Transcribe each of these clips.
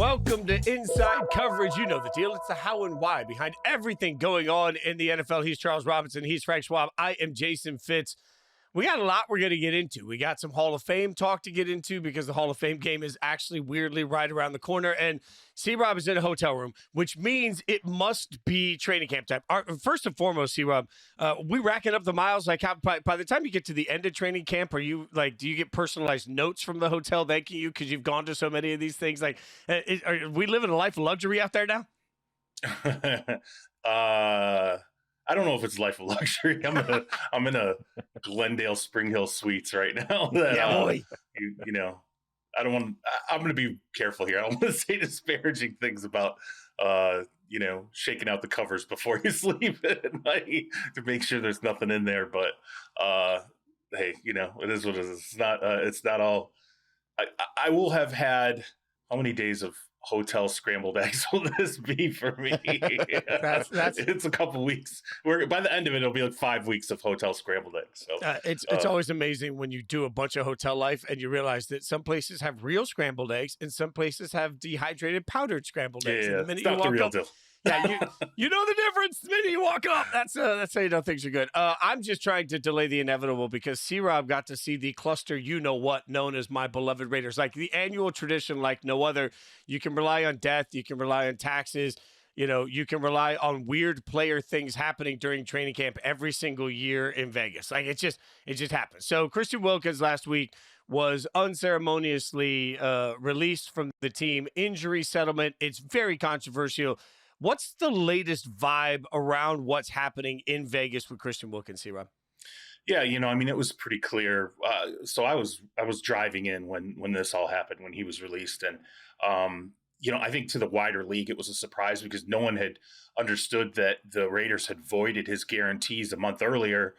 Welcome to Inside Coverage. You know the deal. It's the how and why behind everything going on in the NFL. He's Charles Robinson. He's Frank Schwab. I am Jason Fitz. We got a lot we're going to get into. We got some Hall of Fame talk to get into because the Hall of Fame game is actually weirdly right around the corner. And C-Rob is in a hotel room, which means it must be training camp time. First and foremost, C-Rob, we racking up the miles. Like, how, by the time you get to the end of training camp, are you like, do you get personalized notes from the hotel thanking you because you've gone to so many of these things? Like, are we living a life of luxury out there now? I don't know if it's life of luxury. I'm in a Glendale Spring Hill Suites right now. Boy. You know, I don't want. I'm going to be careful here. I don't want to say disparaging things about you know, shaking out the covers before you sleep at night to make sure there's nothing in there. But hey, you know, it is what it is. It's not all. I will have had how many days of hotel scrambled eggs will this be for me? that's it's a couple weeks. By the end of it, it'll be like 5 weeks of hotel scrambled eggs. So it's always amazing when you do a bunch of hotel life and you realize that some places have real scrambled eggs and some places have dehydrated powdered scrambled eggs. Yeah, and the minute it's not you walk the real up, deal. Yeah, you know the difference the minute you walk up. That's how you know things are good. I'm just trying to delay the inevitable because C-Rob got to see the cluster you-know-what known as my beloved Raiders. Like the annual tradition like no other. You can rely on death. You can rely on taxes. You know, you can rely on weird player things happening during training camp every single year in Vegas. Like it just happens. So Christian Wilkins last week was unceremoniously released from the team. Injury settlement. It's very controversial. What's the latest vibe around what's happening in Vegas with Christian Wilkins, C-Rob? Yeah, you know, I mean, it was pretty clear. So I was driving in when this all happened, when he was released. And, you know, I think to the wider league, it was a surprise because no one had understood that the Raiders had voided his guarantees a month earlier,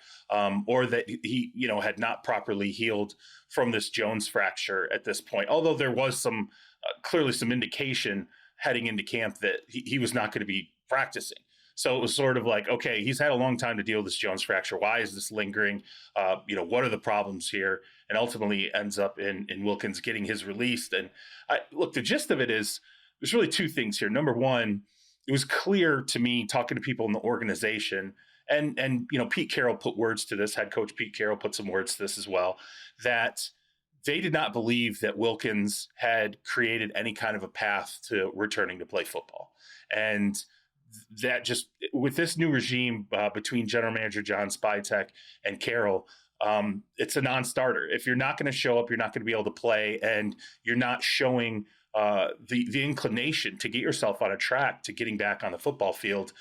or that he, you know, had not properly healed from this Jones fracture at this point. Although there was some, clearly some indication heading into camp that he was not going to be practicing. So it was sort of like, okay, he's had a long time to deal with this Jones fracture. Why is this lingering? You know, what are the problems here? And ultimately ends up in Wilkins getting his released. And look, the gist of it is there's really two things here. Number one, it was clear to me talking to people in the organization and you know, Pete Carroll put words to this, head coach Pete Carroll put some words to this as well, that they did not believe that Wilkins had created any kind of a path to returning to play football. And that just, with this new regime between general manager John Spytek and Carroll, it's a non-starter. If you're not going to show up, you're not going to be able to play, and you're not showing the inclination to get yourself on a track to getting back on the football field,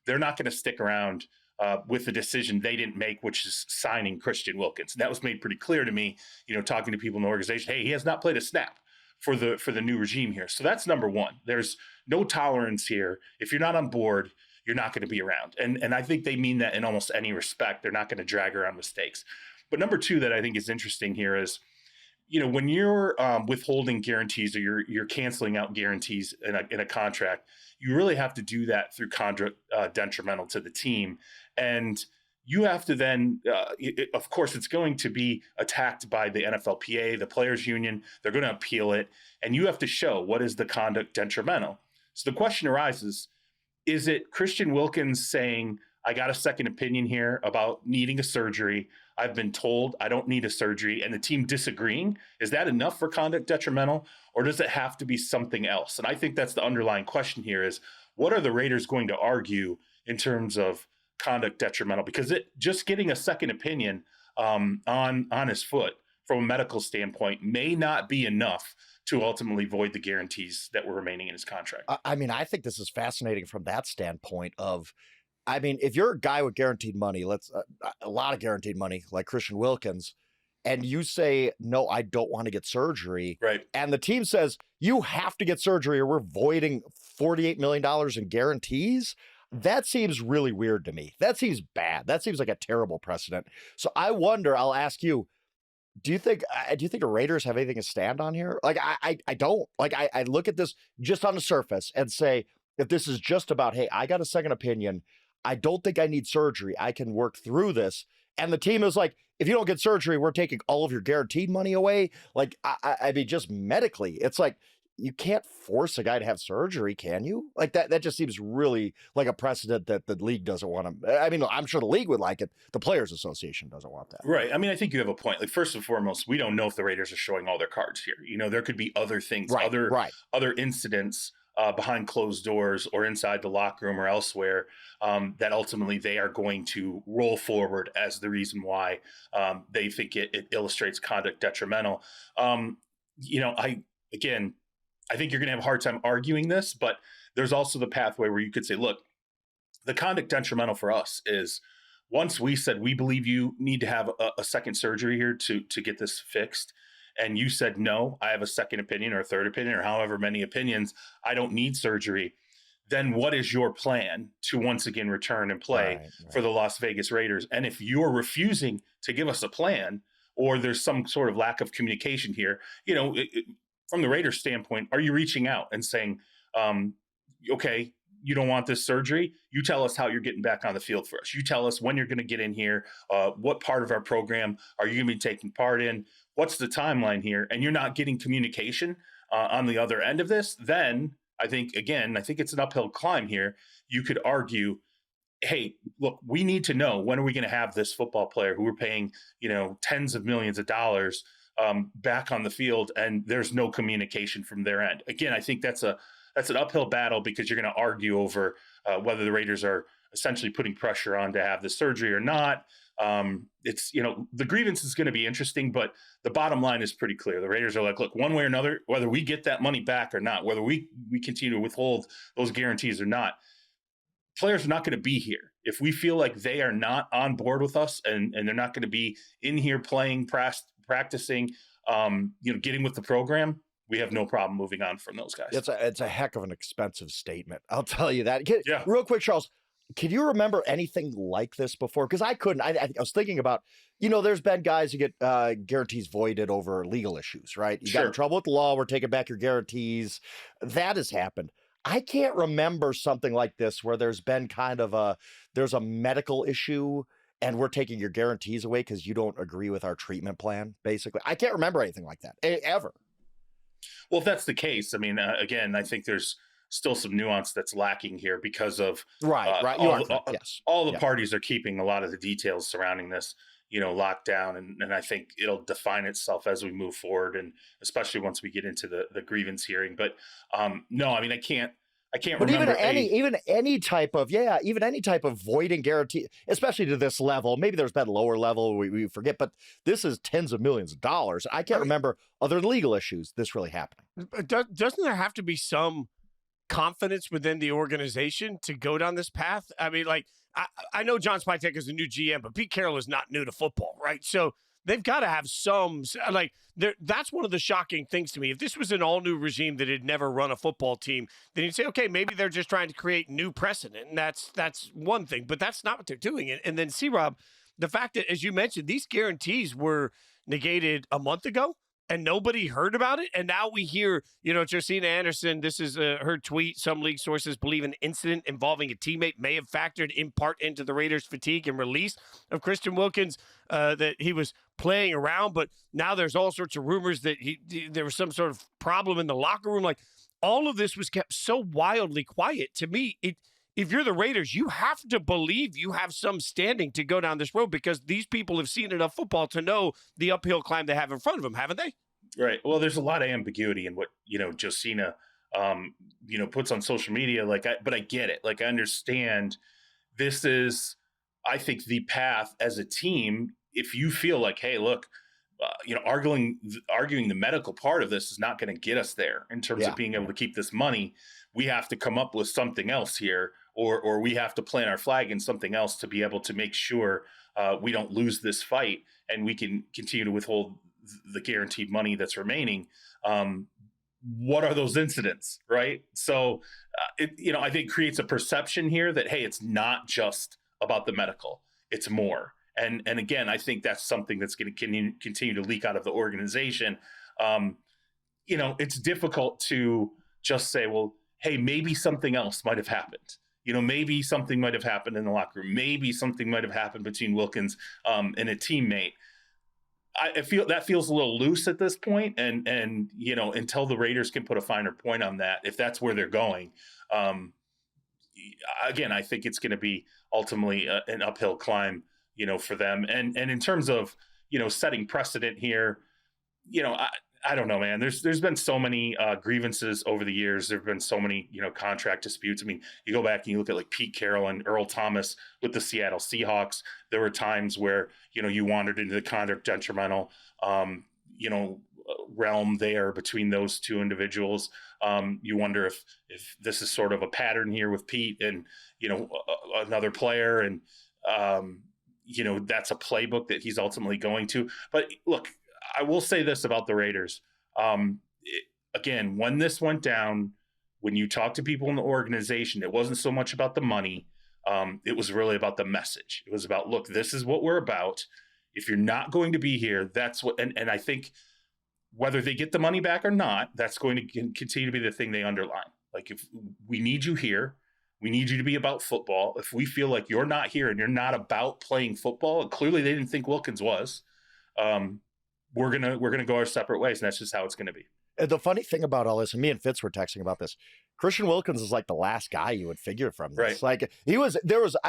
they're not going to stick around with the decision they didn't make, which is signing Christian Wilkins. And that was made pretty clear to me, you know, talking to people in the organization. Hey, he has not played a snap for the new regime here. So that's number one. There's no tolerance here. If you're not on board, you're not going to be around. And I think they mean that in almost any respect. They're not going to drag around mistakes. But number two that I think is interesting here is, you know, when you're withholding guarantees or you're canceling out guarantees in a contract, you really have to do that through conduct detrimental to the team. And you have to then, of course, it's going to be attacked by the NFLPA, the players union. They're going to appeal it. And you have to show what is the conduct detrimental. So the question arises, is it Christian Wilkins saying, I got a second opinion here about needing a surgery. I've been told I don't need a surgery, and the team disagreeing? Is that enough for conduct detrimental, or does it have to be something else? And I think that's the underlying question here is, what are the Raiders going to argue in terms of conduct detrimental? Because just getting a second opinion on his foot from a medical standpoint may not be enough to ultimately void the guarantees that were remaining in his contract. I mean, I think this is fascinating from that standpoint of, I mean, if you're a guy with guaranteed money, a lot of guaranteed money, like Christian Wilkins, and you say, no, I don't want to get surgery. Right. And the team says, you have to get surgery or we're voiding $48 million in guarantees. That seems really weird to me. That seems bad. That seems like a terrible precedent. So I wonder, I'll ask you, do you think the Raiders have anything to stand on here? Like, I don't. Like, I look at this just on the surface and say, if this is just about, hey, I got a second opinion, I don't think I need surgery, I can work through this. And the team is like, if you don't get surgery, we're taking all of your guaranteed money away. Like, I mean, just medically, it's like, you can't force a guy to have surgery, can you? Like that just seems really like a precedent that the league doesn't want to. I mean, I'm sure the league would like it. The Players Association doesn't want that. Right. I mean, I think you have a point. Like, first and foremost, we don't know if the Raiders are showing all their cards here. You know, there could be other things, other incidents behind closed doors or inside the locker room or elsewhere that ultimately they are going to roll forward as the reason why they think it illustrates conduct detrimental. You know, I think you're going to have a hard time arguing this, but there's also the pathway where you could say, look, the conduct detrimental for us is once we said we believe you need to have a second surgery here to get this fixed, and you said, no, I have a second opinion or a third opinion or however many opinions, I don't need surgery, then what is your plan to once again return and play for the Las Vegas Raiders? And if you're refusing to give us a plan, or there's some sort of lack of communication here, you know, from the Raiders standpoint, are you reaching out and saying, okay, you don't want this surgery? You tell us how you're getting back on the field for us. You tell us when you're going to get in here. What part of our program are you going to be taking part in? What's the timeline here? And you're not getting communication on the other end of this, then I think it's an uphill climb here. You could argue, hey, look, we need to know, when are we going to have this football player who we're paying, you know, tens of millions of dollars back on the field, and there's no communication from their end. Again, I think that's an uphill battle, because you're going to argue over whether the Raiders are essentially putting pressure on to have the surgery or not. It's, you know, the grievance is going to be interesting, but the bottom line is pretty clear. The Raiders are like, look, one way or another, whether we get that money back or not, whether we continue to withhold those guarantees or not, players are not going to be here. If we feel like they are not on board with us and they're not going to be in here playing, practicing, you know, getting with the program, we have no problem moving on from those guys. It's a heck of an expensive statement, I'll tell you that. Yeah. Real quick, Charles, can you remember anything like this before? Because I couldn't. I was thinking about, you know, there's been guys who get guarantees voided over legal issues, right? You got in trouble with the law, we're taking back your guarantees. That has happened. I can't remember something like this where there's been kind of there's a medical issue and we're taking your guarantees away because you don't agree with our treatment plan, basically. I can't remember anything like that, ever. Well, if that's the case, I mean, again, I think there's still some nuance that's lacking here because of all the parties are keeping a lot of the details surrounding this, you know, locked down, and I think it'll define itself as we move forward, and especially once we get into the grievance hearing. But no, I mean, I can't but remember even any type of voiding guarantee, especially to this level. Maybe there's been lower level, we forget, but this is tens of millions of dollars. I can't remember other legal issues this really happening. Doesn't there have to be some confidence within the organization to go down this path? I mean, like, I know John Spytek is a new GM, but Pete Carroll is not new to football, right? So they've got to have some, like, that's one of the shocking things to me. If this was an all-new regime that had never run a football team, then you'd say, okay, maybe they're just trying to create new precedent, and that's one thing, but that's not what they're doing. And then, C-Rob, the fact that, as you mentioned, these guarantees were negated a month ago, and nobody heard about it. And now we hear, you know, Josina Anderson, this is her tweet. Some league sources believe an incident involving a teammate may have factored in part into the Raiders' fatigue and release of Christian Wilkins, that he was playing around. But now there's all sorts of rumors that there was some sort of problem in the locker room. Like, all of this was kept so wildly quiet. To me, if you're the Raiders, you have to believe you have some standing to go down this road, because these people have seen enough football to know the uphill climb they have in front of them, haven't they? Right. Well, there's a lot of ambiguity in what, you know, Josina, you know, puts on social media. But I get it. Like, I understand this is, I think, the path as a team. If you feel like, hey, look, you know, arguing the medical part of this is not going to get us there in terms of being able to keep this money. We have to come up with something else here, or we have to plant our flag in something else to be able to make sure we don't lose this fight and we can continue to withhold the guaranteed money that's remaining. What are those incidents, right? So, you know, I think creates a perception here that, hey, it's not just about the medical, it's more. And again, I think that's something that's going to continue to leak out of the organization. You know, it's difficult to just say, well, hey, maybe something else might have happened. You know, maybe something might have happened in the locker room. Maybe something might have happened between Wilkins and a teammate. I feel that feels a little loose at this point, and you know, until the Raiders can put a finer point on that, if that's where they're going, um, again, I think it's going to be ultimately an uphill climb, you know, for them. And in terms of, you know, setting precedent here, you know, I don't know, man. There's been so many grievances over the years. There've been so many, you know, contract disputes. I mean, you go back and you look at like Pete Carroll and Earl Thomas with the Seattle Seahawks. There were times where, you know, you wandered into the conduct detrimental, you know, realm there between those two individuals. You wonder if this is sort of a pattern here with Pete and, you know, another player, and you know, that's a playbook that he's ultimately going to. But look, I will say this about the Raiders. Again, when this went down, when you talk to people in the organization, it wasn't so much about the money. It was really about the message. It was about, look, this is what we're about. If you're not going to be here, that's what, and I think whether they get the money back or not, that's going to continue to be the thing they underline. Like, if we need you here, we need you to be about football. If we feel like you're not here and you're not about playing football, and clearly they didn't think Wilkins was, we're gonna go our separate ways, and that's just how it's gonna be. And the funny thing about all this, and me and Fitz were texting about this, Christian Wilkins is like the last guy you would figure from this. Right. Like there was,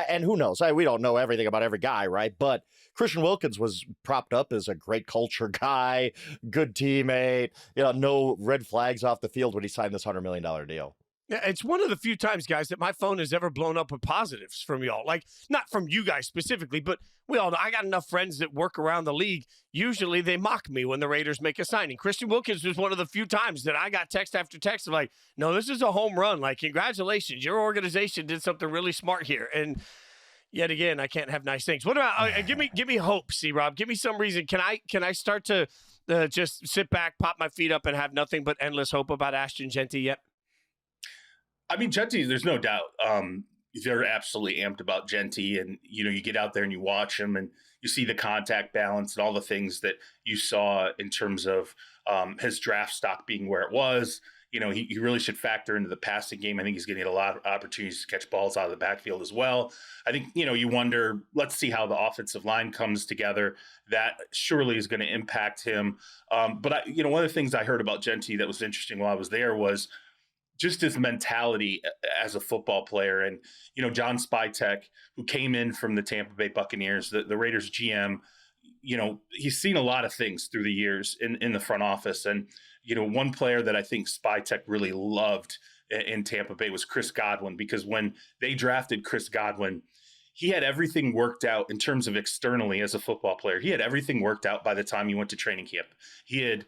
and who knows? We don't know everything about every guy, right? But Christian Wilkins was propped up as a great culture guy, good teammate, you know, no red flags off the field when he signed this $100 million deal. Yeah, it's one of the few times, guys, that my phone has ever blown up with positives from y'all. Like, not from you guys specifically, but we all know I got enough friends that work around the league. Usually they mock me when the Raiders make a signing. Christian Wilkins was one of the few times that I got text after text of like, no, this is a home run. Like, congratulations. Your organization did something really smart here. And yet again, I can't have nice things. What about, give me hope, C-Rob. Give me some reason. Can I start to just sit back, pop my feet up, and have nothing but endless hope about Ashton Jeanty yet? I mean, Jeanty, there's no doubt. They're absolutely amped about Jeanty, and you know, you get out there and you watch him, and you see the contact balance and all the things that you saw in terms of his draft stock being where it was. You know, he really should factor into the passing game. I think he's getting a lot of opportunities to catch balls out of the backfield as well. I think, you know, you wonder, let's see how the offensive line comes together. That surely is going to impact him. But you know, one of the things I heard about Jeanty that was interesting while I was there was just his mentality as a football player. And, you know, John Spytek, who came in from the Tampa Bay Buccaneers, the Raiders GM, you know, he's seen a lot of things through the years in the front office. And, you know, one player that I think Spytek really loved in Tampa Bay was Chris Godwin, because when they drafted Chris Godwin, he had everything worked out in terms of externally as a football player. He had everything worked out by the time he went to training camp. He had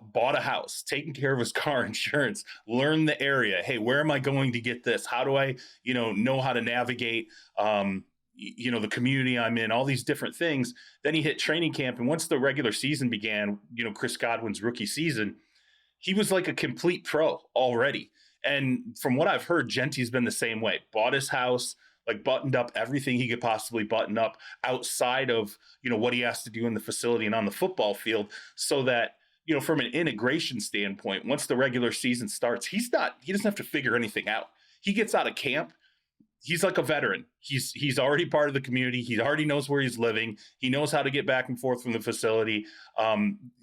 bought a house, taken care of his car insurance, learned the area. Hey, where am I going to get this? How do I, you know how to navigate, you know, the community I'm in, all these different things. Then he hit training camp. And once the regular season began, you know, Chris Godwin's rookie season, he was like a complete pro already. And from what I've heard, Jeanty's been the same way. Bought his house, like buttoned up everything he could possibly button up outside of, you know, what he has to do in the facility and on the football field, so that, you know, from an integration standpoint, once the regular season starts, he doesn't have to figure anything out. He gets out of camp. He's like a veteran. He's already part of the community. He already knows where he's living. He knows how to get back and forth from the facility.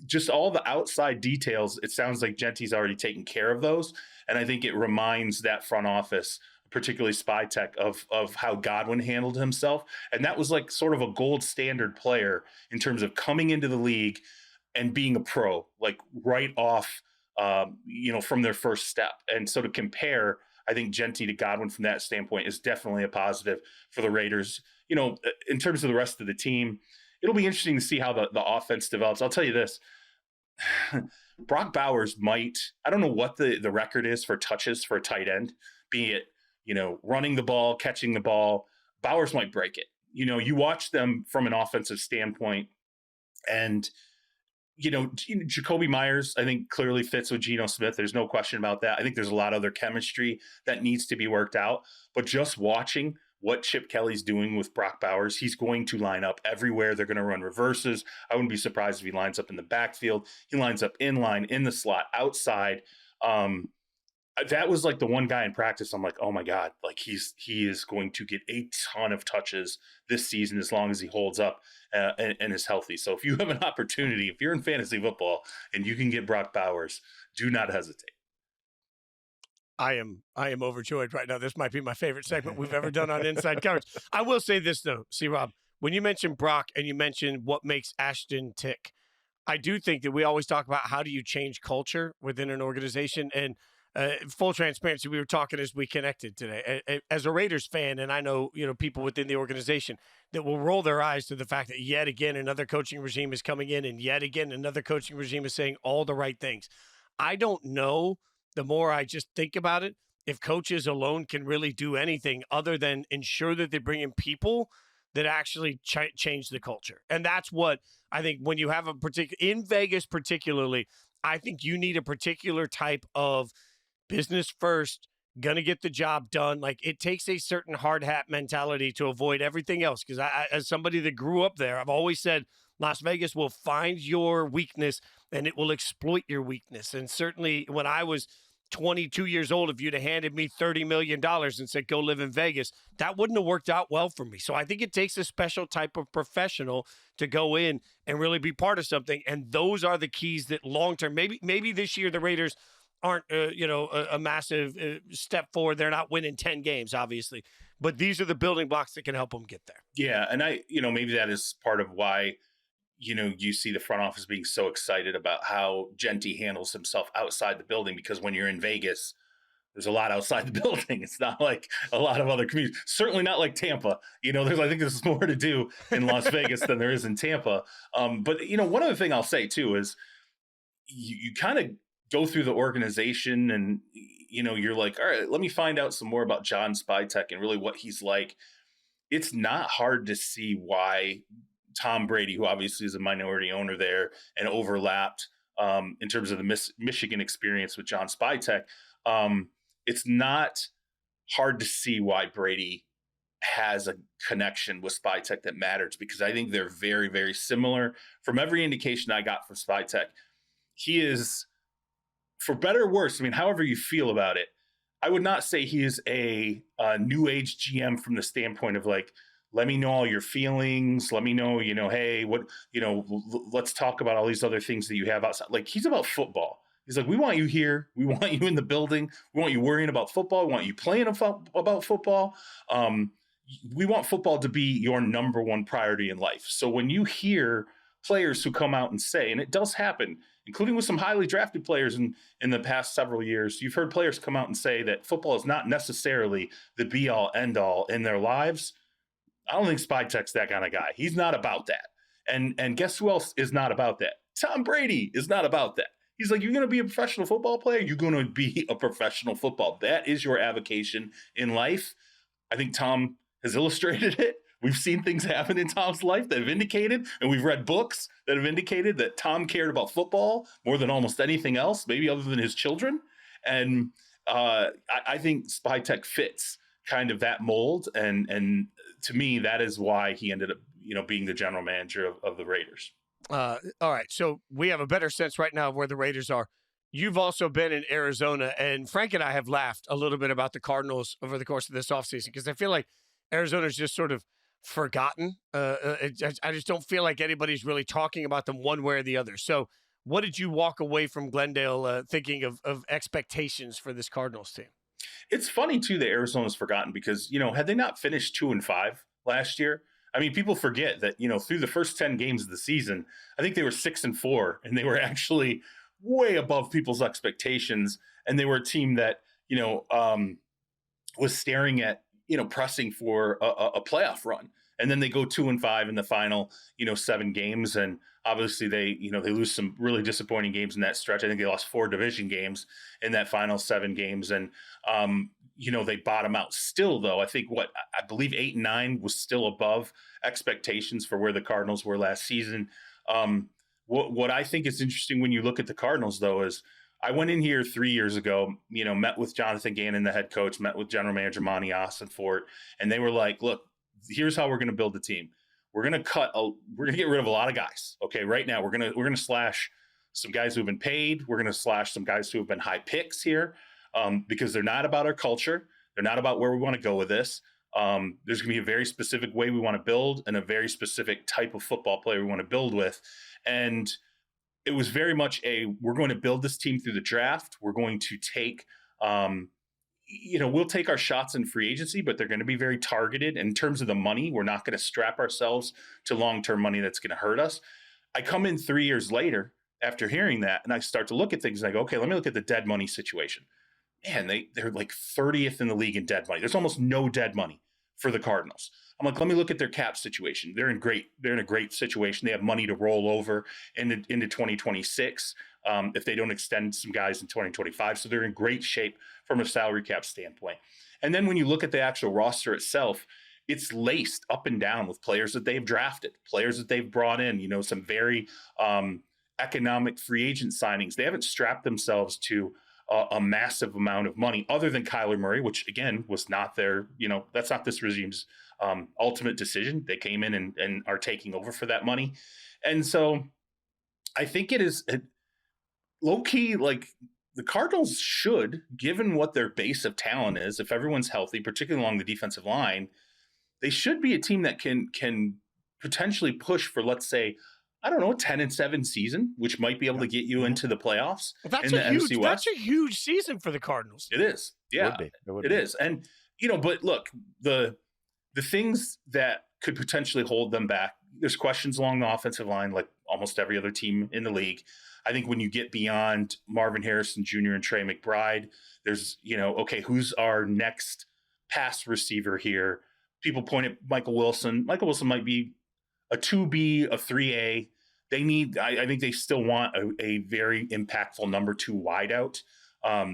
Just all the outside details, it sounds like Jeanty's already taken care of those. And I think it reminds that front office, particularly Spytek, of how Godwin handled himself. And that was like sort of a gold standard player in terms of coming into the league and being a pro, like right off, you know, from their first step. And so to compare, I think Jeanty to Godwin from that standpoint is definitely a positive for the Raiders. You know, in terms of the rest of the team, it'll be interesting to see how the offense develops. I'll tell you this, Brock Bowers might, I don't know what the record is for touches for a tight end, be it, you know, running the ball, catching the ball. Bowers might break it. You know, you watch them from an offensive standpoint, and you know, Jacoby Myers, I think clearly fits with Geno Smith. There's no question about that. I think there's a lot of other chemistry that needs to be worked out. But just watching what Chip Kelly's doing with Brock Bowers, he's going to line up everywhere. They're going to run reverses. I wouldn't be surprised if he lines up in the backfield. He lines up in line, in the slot, outside. that was like the one guy in practice. I'm like, oh my God, like he is going to get a ton of touches this season as long as he holds up and is healthy. So if you have an opportunity, if you're in fantasy football and you can get Brock Bowers, do not hesitate. I am overjoyed right now. This might be my favorite segment we've ever done on Inside Coverage. I will say this though, C-Rob, when you mentioned Brock and you mentioned what makes Ashton tick, I do think that we always talk about how do you change culture within an organization. And full transparency, we were talking as we connected today. As a Raiders fan, and I know people within the organization that will roll their eyes to the fact that yet again another coaching regime is coming in, and yet again another coaching regime is saying all the right things. I don't know. The more I just think about it, if coaches alone can really do anything other than ensure that they bring in people that actually change the culture. And that's what I think when you have a particular, in Vegas particularly, I think you need a particular type of business first, gonna get the job done. Like it takes a certain hard hat mentality to avoid everything else. Because I, as somebody that grew up there, I've always said Las Vegas will find your weakness and it will exploit your weakness. And certainly when I was 22 years old, if you'd have handed me $30 million and said, go live in Vegas, that wouldn't have worked out well for me. So I think it takes a special type of professional to go in and really be part of something. And those are the keys that long-term, maybe this year the Raiders aren't, a massive step forward. They're not winning 10 games, obviously, but these are the building blocks that can help them get there. Yeah. And maybe that is part of why, you see the front office being so excited about how Jeanty handles himself outside the building, because when you're in Vegas, there's a lot outside the building. It's not like a lot of other communities, certainly not like Tampa. I think there's more to do in Las Vegas than there is in Tampa. But one other thing I'll say too is you kind of go through the organization and, you're like, all right, let me find out some more about John Spytek and really what he's like. It's not hard to see why Tom Brady, who obviously is a minority owner there and overlapped in terms of the Michigan experience with John Spytek, it's not hard to see why Brady has a connection with Spytek that matters, because I think they're very, very similar. From every indication I got from Spytek, he is, for better or worse, however you feel about it, I would not say he is a new age GM from the standpoint of like, let me know all your feelings. Let me know, hey, what, let's talk about all these other things that you have outside. Like, he's about football. He's like, we want you here. We want you in the building. We want you worrying about football. We want you playing about football. We want football to be your number one priority in life. So when you hear players who come out and say, and it does happen, including with some highly drafted players in the past several years, you've heard players come out and say that football is not necessarily the be all end all in their lives. I don't think Spytek's that kind of guy. He's not about that. And guess who else is not about that? Tom Brady is not about that. He's like, you're going to be a professional football player? You're going to be a professional football. That is your avocation in life. I think Tom has illustrated it. We've seen things happen in Tom's life that have indicated, and we've read books that have indicated that Tom cared about football more than almost anything else, maybe other than his children. And I think Spytek fits kind of that mold. And to me, that is why he ended up, being the general manager of the Raiders. All right. So we have a better sense right now of where the Raiders are. You've also been in Arizona, and Frank and I have laughed a little bit about the Cardinals over the course of this offseason, because I feel like Arizona's just sort of forgotten. I just don't feel like anybody's really talking about them one way or the other. So what did you walk away from Glendale thinking of expectations for this Cardinals team? It's funny too that Arizona's forgotten, because, had they not finished 2-5 last year, people forget that, through the first 10 games of the season, I think they were 6-4, and they were actually way above people's expectations. And they were a team that, was staring at, pressing for a playoff run. And then they go 2-5 in the final, 7 games. And obviously they lose some really disappointing games in that stretch. I think they lost 4 division games in that final 7 games. And, they bottom out still, though. I think I believe 8-9 was still above expectations for where the Cardinals were last season. What I think is interesting when you look at the Cardinals, though, is I went in here 3 years ago, met with Jonathan Gannon, the head coach, met with general manager Monty Ossenfort, and they were like, look, here's how we're going to build the team. We're going to get rid of a lot of guys. Okay. Right now we're going to slash some guys who have been paid. We're going to slash some guys who have been high picks here. because they're not about our culture. They're not about where we want to go with this. There's going to be a very specific way we want to build and a very specific type of football player we want to build with. And it was very much we're going to build this team through the draft. We're going to take, we'll take our shots in free agency, but they're going to be very targeted. In terms of the money, we're not going to strap ourselves to long-term money that's going to hurt us. I come in 3 years later after hearing that, and I start to look at things and I go, okay, let me look at the dead money situation. Man, they're like 30th in the league in dead money. There's almost no dead money for the Cardinals. I'm like, let me look at their cap situation. They're in a great situation. They have money to roll over into 2026 if they don't extend some guys in 2025. So they're in great shape from a salary cap standpoint. And then when you look at the actual roster itself, it's laced up and down with players that they've drafted, players that they've brought in, some very economic free agent signings. They haven't strapped themselves to a massive amount of money other than Kyler Murray, which again was not their, that's not this regime's ultimate decision. They came in and are taking over for that money. And so I think it is low key, like the Cardinals should, given what their base of talent is, if everyone's healthy, particularly along the defensive line, they should be a team that can potentially push for, let's say, I don't know, a 10-7 season, which might be able to get you into the playoffs in the NFC West. That's a huge season for the Cardinals. It is. Yeah, it is. And, but look, the things that could potentially hold them back, there's questions along the offensive line, like almost every other team in the league. I think when you get beyond Marvin Harrison Jr. and Trey McBride, there's, okay, who's our next pass receiver here? People point at Michael Wilson. Michael Wilson might be a 2B, a 3A. I think they still want a very impactful number 2 wideout.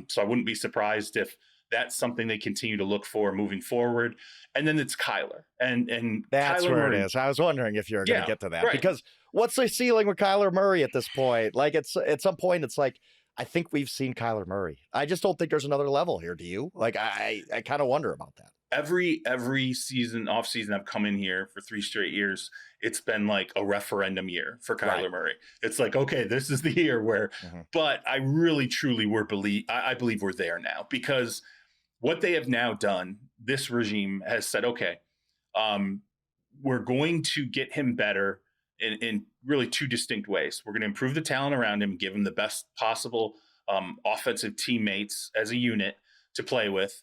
So I wouldn't be surprised if that's something they continue to look for moving forward. And then it's Kyler. And that's Kyler where Murray, it is. I was wondering if you were going to get to that. Right. Because what's the ceiling with Kyler Murray at this point? Like, it's at some point, it's like, I think we've seen Kyler Murray. I just don't think there's another level here. Do you? Like, I kind of wonder about that. Every season, off season, I've come in here for 3 straight years. It's been like a referendum year for Kyler Murray. It's like, okay, this is the year where, but I really, truly I believe we're there now, because what they have now done, this regime has said, okay, we're going to get him better in really 2 distinct ways. We're going to improve the talent around him, give him the best possible offensive teammates as a unit to play with.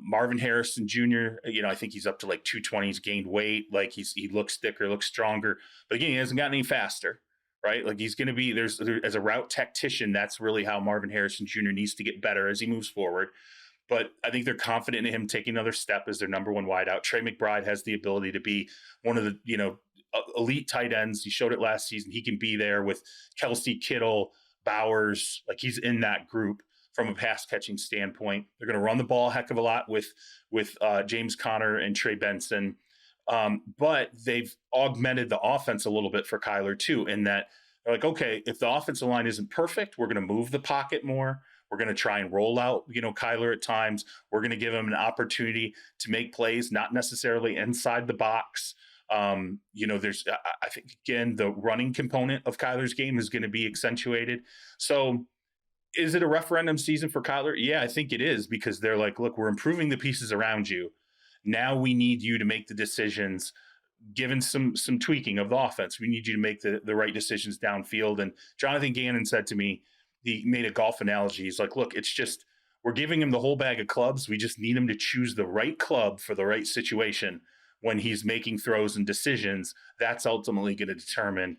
Marvin Harrison Jr., I think he's up to like 220. He's gained weight. Like he looks thicker, looks stronger. But again, he hasn't gotten any faster, right? Like he's going to be as a route tactician. That's really how Marvin Harrison Jr. needs to get better as he moves forward. But I think they're confident in him taking another step as their number 1 wideout. Trey McBride has the ability to be one of the, elite tight ends. He showed it last season. He can be there with Kelsey, Kittle, Bowers. Like he's in that group from a pass catching standpoint. They're going to run the ball a heck of a lot with James Conner and Trey Benson. But they've augmented the offense a little bit for Kyler too, in that they're like, okay, if the offensive line isn't perfect, we're going to move the pocket more. We're going to try and roll out, Kyler at times. We're going to give him an opportunity to make plays, not necessarily inside the box. There's, I think, again, the running component of Kyler's game is going to be accentuated. So is it a referendum season for Kyler? Yeah, I think it is, because they're like, look, we're improving the pieces around you. Now we need you to make the decisions, given some tweaking of the offense. We need you to make the right decisions downfield. And Jonathan Gannon said to me, he made a golf analogy. He's like, look, it's just, we're giving him the whole bag of clubs. We just need him to choose the right club for the right situation when he's making throws and decisions. That's ultimately going to determine,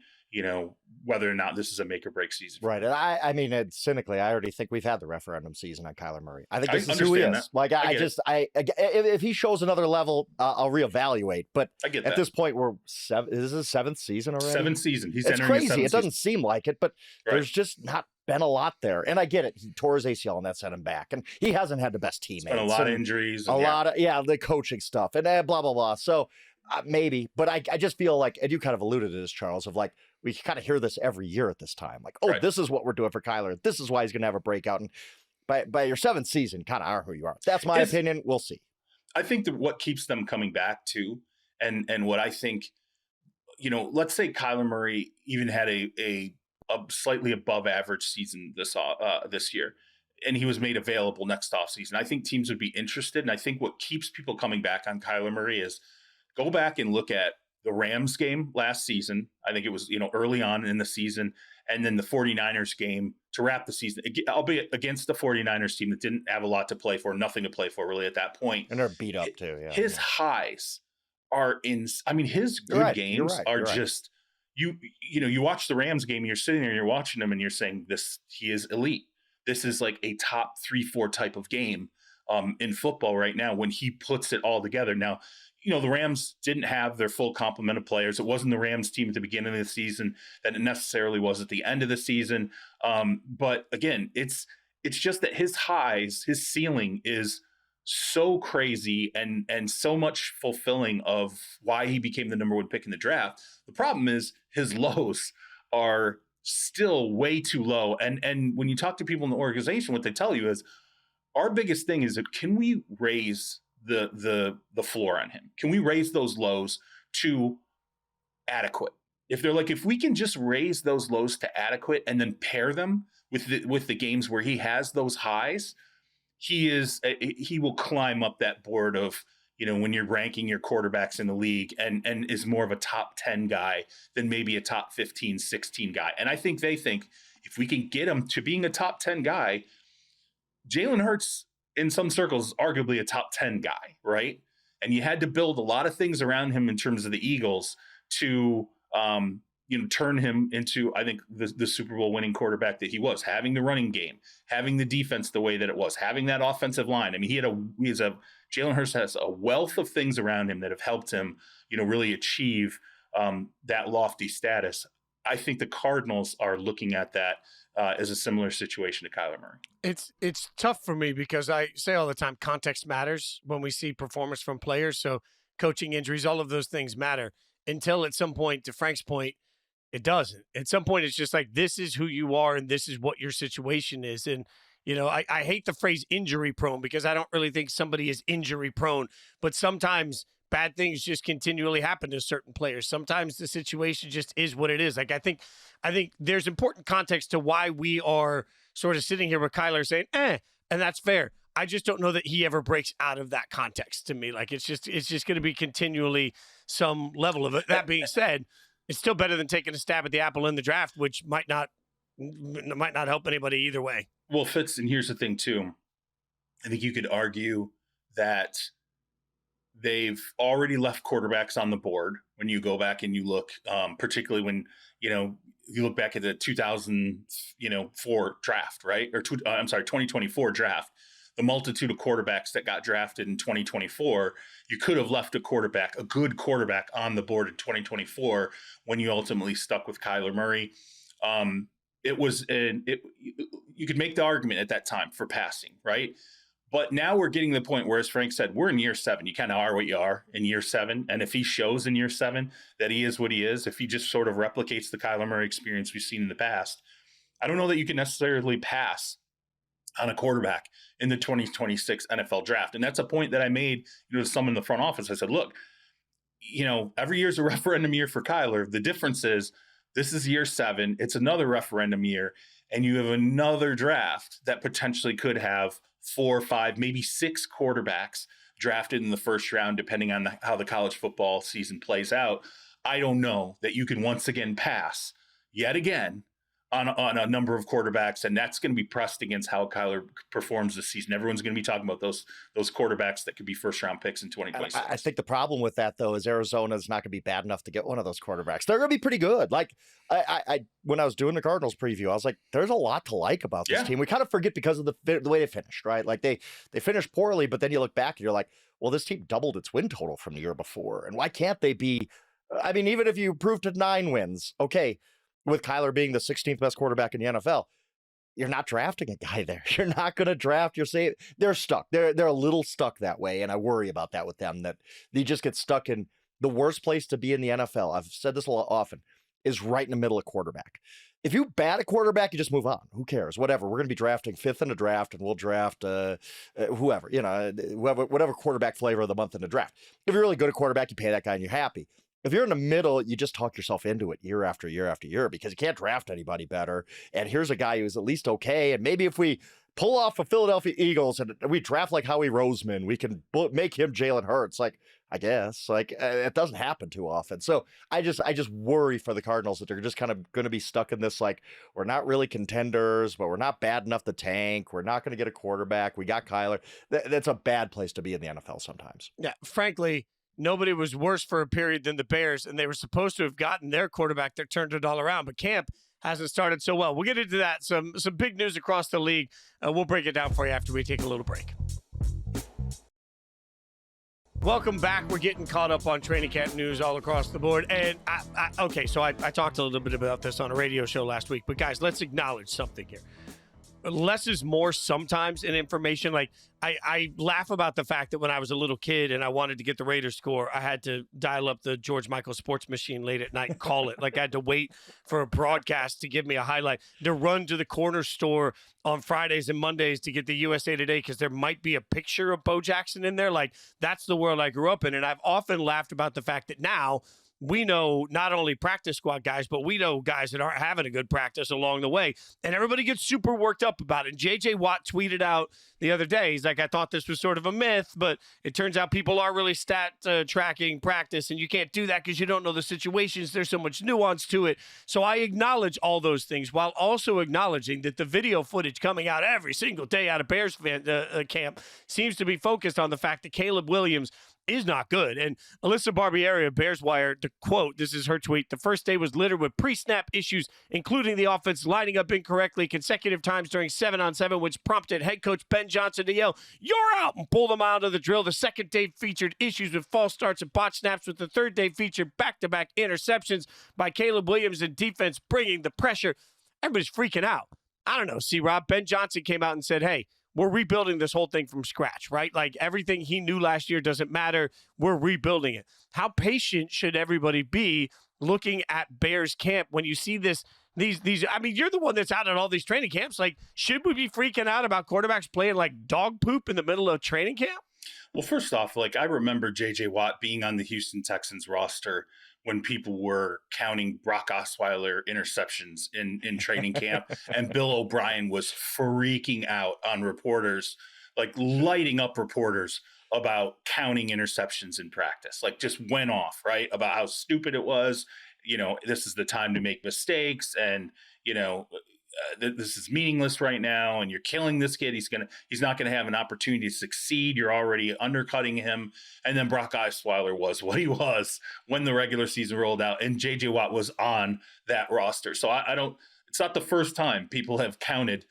whether or not this is a make or break season. Right. And I mean, cynically, I already think we've had the referendum season on Kyler Murray. I think this is who he is. That. Like, if he shows another level, I'll reevaluate. But at this point, we're this is his 7th season already. 7th season. It's crazy. It doesn't seem like it, but there's just not been a lot there. And I get it. He tore his ACL and that sent him back. And he hasn't had the best teammates. Been a lot of injuries. Lot of, the coaching stuff and blah, blah, blah. So maybe, but I just feel like, and you kind of alluded to this, Charles, of like, we kind of hear this every year at this time. Like, this is what we're doing for Kyler. This is why he's going to have a breakout. And by your 7th season, kind of are who you are. That's my opinion. We'll see. I think that what keeps them coming back too, and what I think, let's say Kyler Murray even had a slightly above average season this year. and he was made available next offseason, I think teams would be interested. And I think what keeps people coming back on Kyler Murray is go back and look at the Rams game last season. I think it was, early on in the season, and then the 49ers game to wrap the season, albeit against the 49ers team that didn't have a lot to play for, nothing to play for really at that point. And they're beat up too. Yeah. His highs are his good games are just, you watch the Rams game, you're sitting there, you're watching him and you're saying he is elite. This is like a top 3-4 type of game in football right now when he puts it all together. Now, the Rams didn't have their full complement of players. It wasn't the Rams team at the beginning of the season that it necessarily was at the end of the season. But again, it's just that his highs, his ceiling is so crazy and so much fulfilling of why he became the number 1 pick in the draft. The problem is his lows are still way too low. And when you talk to people in the organization, what they tell you is our biggest thing is that can we raise the floor on him? Can we raise those lows to adequate? If they're like, if we can just raise those lows to adequate and then pair them with the games where he has those highs, he will climb up that board of, when you're ranking your quarterbacks in the league and is more of a top 10 guy than maybe a top 15, 16 guy. And I think they think if we can get him to being a top 10 guy, Jalen Hurts in some circles, arguably a top 10 guy, right? And you had to build a lot of things around him in terms of the Eagles to, turn him into, I think, the Super Bowl winning quarterback that he was, having the running game, having the defense the way that it was, having that offensive line. I mean, Jalen Hurts has a wealth of things around him that have helped him, really achieve that lofty status. I think the Cardinals are looking at that as a similar situation to Kyler Murray. It's tough for me because I say all the time, context matters when we see performance from players. So coaching injuries, all of those things matter until at some point, to Frank's point, it doesn't. At some point, it's just like, this is who you are and this is what your situation is. And, I hate the phrase injury prone because I don't really think somebody is injury prone, but sometimes bad things just continually happen to certain players. Sometimes the situation just is what it is. Like, I think there's important context to why we are sort of sitting here with Kyler saying, and that's fair. I just don't know that he ever breaks out of that context to me. Like, it's just going to be continually some level of it. That being said, it's still better than taking a stab at the apple in the draft, which might not help anybody either way. Well, Fitz, and here's the thing too. I think you could argue that they've already left quarterbacks on the board when you go back and you look, particularly when, you look back at the 2004 draft, right? Or 2024 draft. The multitude of quarterbacks that got drafted in 2024, you could have left a good quarterback on the board in 2024 when you ultimately stuck with Kyler Murray. You could make the argument at that time for passing, right? But now we're getting to the point where, as Frank said, we're in year 7. You kind of are what you are in year 7. And if he shows in year 7 that he is what he is, if he just sort of replicates the Kyler Murray experience we've seen in the past, I don't know that you can necessarily pass on a quarterback in the 2026 NFL draft. And that's a point that I made, to some in the front office. I said, look, every year is a referendum year for Kyler. The difference is this is year 7. It's another referendum year. And you have another draft that potentially could have 4, 5, maybe 6 quarterbacks drafted in the first round, depending on how the college football season plays out. I don't know that you can once again pass yet again on a number of quarterbacks, and that's going to be pressed against how Kyler performs this season. Everyone's going to be talking about those quarterbacks that could be first-round picks in 2026. I think the problem with that, though, is Arizona's not going to be bad enough to get one of those quarterbacks. They're going to be pretty good. Like, I when I was doing the Cardinals preview, I was like, there's a lot to like about this team. We kind of forget because of the way they finished, right? Like, they finished poorly, but then you look back and you're like, well, this team doubled its win total from the year before. And why can't they be – I mean, even if you prove to 9 wins, okay – with Kyler being the 16th best quarterback in the NFL, you're not drafting a guy there. You're not going to draft. They're stuck. They're a little stuck that way, and I worry about that with them, that they just get stuck in the worst place to be in the NFL. I've said this a lot often, is right in the middle of quarterback. If you bat a quarterback, you just move on. Who cares? Whatever. We're going to be drafting 5th in the draft, and we'll draft whoever, whatever quarterback flavor of the month in the draft. If you're really good at quarterback, you pay that guy and you're happy. If you're in the middle, you just talk yourself into it year after year after year because you can't draft anybody better. And here's a guy who's at least okay. And maybe if we pull off a Philadelphia Eagles and we draft like Howie Roseman, we can make him Jalen Hurts. Like, I guess, like it doesn't happen too often. So I just worry for the Cardinals that they're just kind of going to be stuck in this, like, we're not really contenders, but we're not bad enough to tank. We're not going to get a quarterback. We got Kyler. That's a bad place to be in the NFL sometimes. Yeah, frankly, nobody was worse for a period than the Bears, and they were supposed to have gotten their quarterback that turned it all around. But camp hasn't started so well. We'll get into that. Some big news across the league. We'll break it down for you after we take a little break. Welcome back. We're getting caught up on training camp news all across the board. And so I talked a little bit about this on a radio show last week. But guys, let's acknowledge something here. Less is more sometimes in information. Like I laugh about the fact that when I was a little kid and I wanted to get the Raiders score, I had to dial up the George Michael sports machine late at night and call it. Like I had to wait for a broadcast to give me a highlight, to run to the corner store on Fridays and Mondays to get the USA Today because there might be a picture of Bo Jackson in there. Like that's the world I grew up in. And I've often laughed about the fact that now we know not only practice squad guys, but we know guys that aren't having a good practice along the way. And everybody gets super worked up about it. And J.J. Watt tweeted out the other day, he's like, I thought this was sort of a myth, but it turns out people are really stat tracking practice, and you can't do that because you don't know the situations. There's so much nuance to it. So I acknowledge all those things while also acknowledging that the video footage coming out every single day out of Bears camp seems to be focused on the fact that Caleb Williams is not good. And Alyssa Barbieri of Bears Wire, to quote, this is her tweet, the first day was littered with pre-snap issues, including the offense lining up incorrectly consecutive times during 7-on-7, which prompted head coach Ben Johnson to yell, "You're out," and pull them out of the drill. The second day featured issues with false starts and botch snaps, with the third day featured back-to-back interceptions by Caleb Williams and defense bringing the pressure. Everybody's freaking out. I don't know, C-Rob. Ben Johnson came out and said, hey, we're rebuilding this whole thing from scratch, right? Like everything he knew last year doesn't matter. We're rebuilding it. How patient should everybody be looking at Bears camp when you see these, I mean, you're the one that's out at all these training camps. Like, should we be freaking out about quarterbacks playing like dog poop in the middle of training camp? Well, first off, like I remember J.J. Watt being on the Houston Texans roster when people were counting Brock Osweiler interceptions in training camp, and Bill O'Brien was freaking out on reporters, like lighting up reporters about counting interceptions in practice, like just went off, right? About how stupid it was. You know, this is the time to make mistakes, and, you know, this is meaningless right now, and you're killing this kid. He's not gonna have an opportunity to succeed. You're already undercutting him. And then Brock Osweiler was what he was when the regular season rolled out, and J.J. Watt was on that roster. So I don't. It's not the first time people have counted,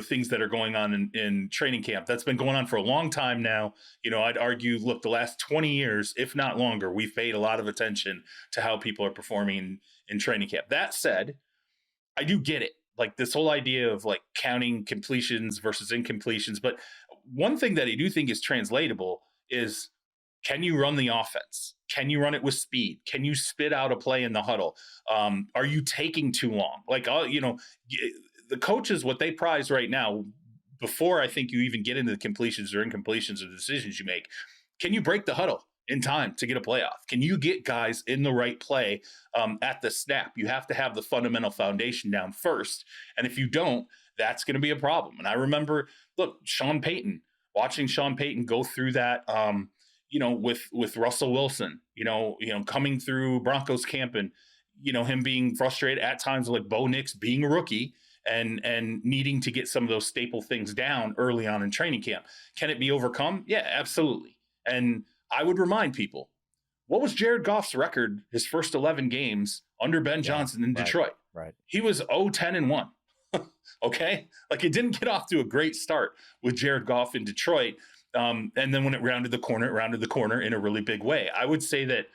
things that are going on in training camp. That's been going on for a long time now. You know, I'd argue, look, the last 20 years, if not longer, we've paid a lot of attention to how people are performing in training camp. That said, I do get it. Like this whole idea of like counting completions versus incompletions. But one thing that I do think is translatable is, can you run the offense? Can you run it with speed? Can you spit out a play in the huddle? Are you taking too long? Like, the coaches, what they prize right now, before I think you even get into the completions or incompletions of the decisions you make, can you break the huddle in time to get a playoff? Can you get guys in the right play at the snap? You have to have the fundamental foundation down first. And if you don't, that's going to be a problem. And I remember, look, watching Sean Payton go through that, with Russell Wilson, coming through Broncos camp, and, him being frustrated at times, like Bo Nix being a rookie and needing to get some of those staple things down early on in training camp. Can it be overcome? Yeah, absolutely. And I would remind people, what was Jared Goff's record his first 11 games under Ben Johnson in Detroit? Right. He was 0-10-1. Okay? Like, it didn't get off to a great start with Jared Goff in Detroit. And then when it rounded the corner in a really big way. I would say that